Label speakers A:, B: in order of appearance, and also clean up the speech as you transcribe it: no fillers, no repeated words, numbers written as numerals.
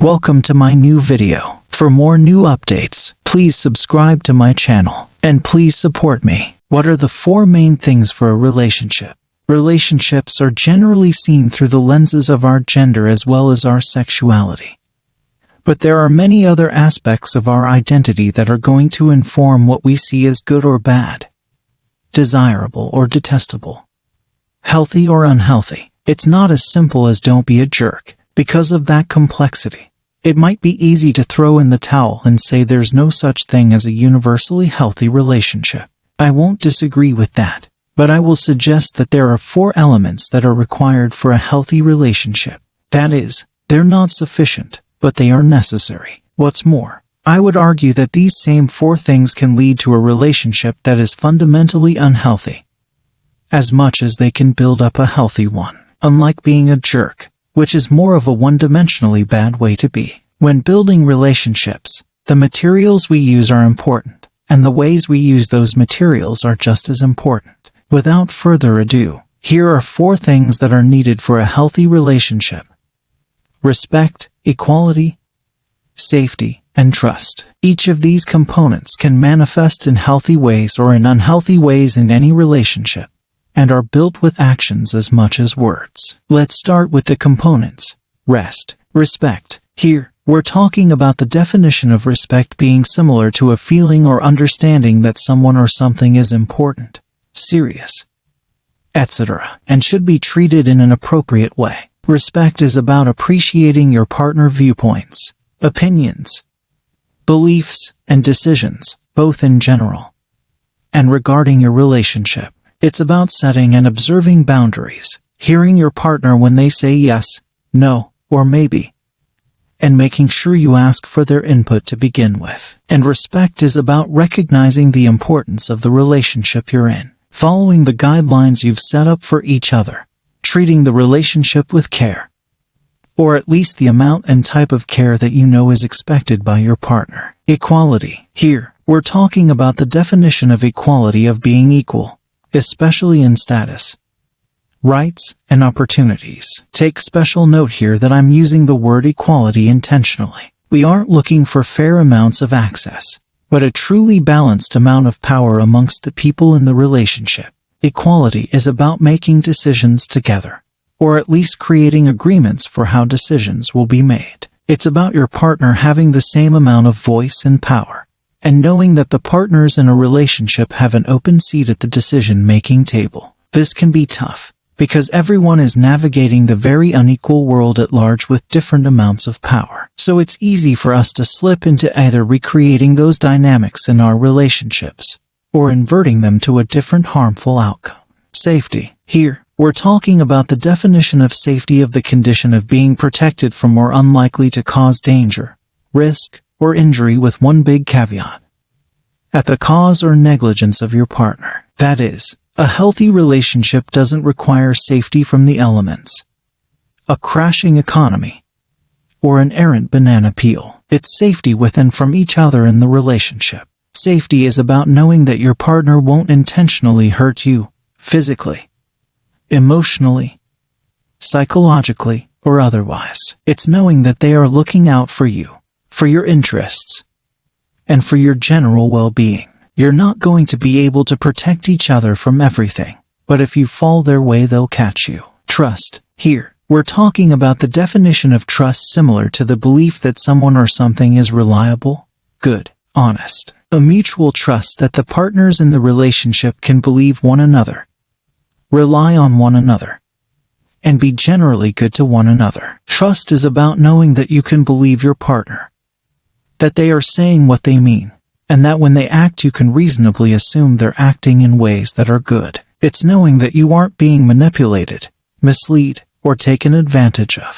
A: Welcome to my new video. For more new updates, please subscribe to my channel, and please support me. What are the 4 main things for a relationship? Relationships are generally seen through the lenses of our gender as well as our sexuality. But there are many other aspects of our identity that are going to inform what we see as good or bad, desirable or detestable, healthy or unhealthy. It's not as simple as don't be a jerk. Because of that complexity, it might be easy to throw in the towel and say there's no such thing as a universally healthy relationship. I won't disagree with that, but I will suggest that there are 4 elements that are required for a healthy relationship. That is, they're not sufficient, but they are necessary. What's more, I would argue that these same 4 things can lead to a relationship that is fundamentally unhealthy, as much as they can build up a healthy one. Unlike being a jerk, which is more of a one-dimensionally bad way to be. When building relationships, the materials we use are important, and the ways we use those materials are just as important. Without further ado, here are 4 things that are needed for a healthy relationship: respect, equality, safety, and trust. Each of these components can manifest in healthy ways or in unhealthy ways in any relationship, and are built with actions as much as words. Let's start with the components. Respect. Here, we're talking about the definition of respect being similar to a feeling or understanding that someone or something is important, serious, etc., and should be treated in an appropriate way. Respect is about appreciating your partner's viewpoints, opinions, beliefs, and decisions, both in general and regarding your relationship. It's about setting and observing boundaries, hearing your partner when they say yes, no, or maybe, and making sure you ask for their input to begin with. And respect is about recognizing the importance of the relationship you're in, following the guidelines you've set up for each other, treating the relationship with care, or at least the amount and type of care that you know is expected by your partner. Equality. Here, we're talking about the definition of equality of being equal, especially in status, rights, and opportunities. Take special note here that I'm using the word equality intentionally. We aren't looking for fair amounts of access, but a truly balanced amount of power amongst the people in the relationship. Equality is about making decisions together, or at least creating agreements for how decisions will be made. It's about your partner having the same amount of voice and power, and knowing that the partners in a relationship have an open seat at the decision-making table. This can be tough, because everyone is navigating the very unequal world at large with different amounts of power. So it's easy for us to slip into either recreating those dynamics in our relationships, or inverting them to a different harmful outcome. Safety. Here, we're talking about the definition of safety of the condition of being protected from or unlikely to cause danger, risk, or injury, with one big caveat: at the cause or negligence of your partner. That is, a healthy relationship doesn't require safety from the elements, a crashing economy, or an errant banana peel. It's safety with and from each other in the relationship. Safety is about knowing that your partner won't intentionally hurt you, physically, emotionally, psychologically, or otherwise. It's knowing that they are looking out for you, for your interests, and for your general well-being. You're not going to be able to protect each other from everything, but if you fall their way, they'll catch you. Trust. Here, we're talking about the definition of trust similar to the belief that someone or something is reliable, good, honest. A mutual trust that the partners in the relationship can believe one another, rely on one another, and be generally good to one another. Trust is about knowing that you can believe your partner, that they are saying what they mean, and that when they act you can reasonably assume they're acting in ways that are good. It's knowing that you aren't being manipulated, misled, or taken advantage of.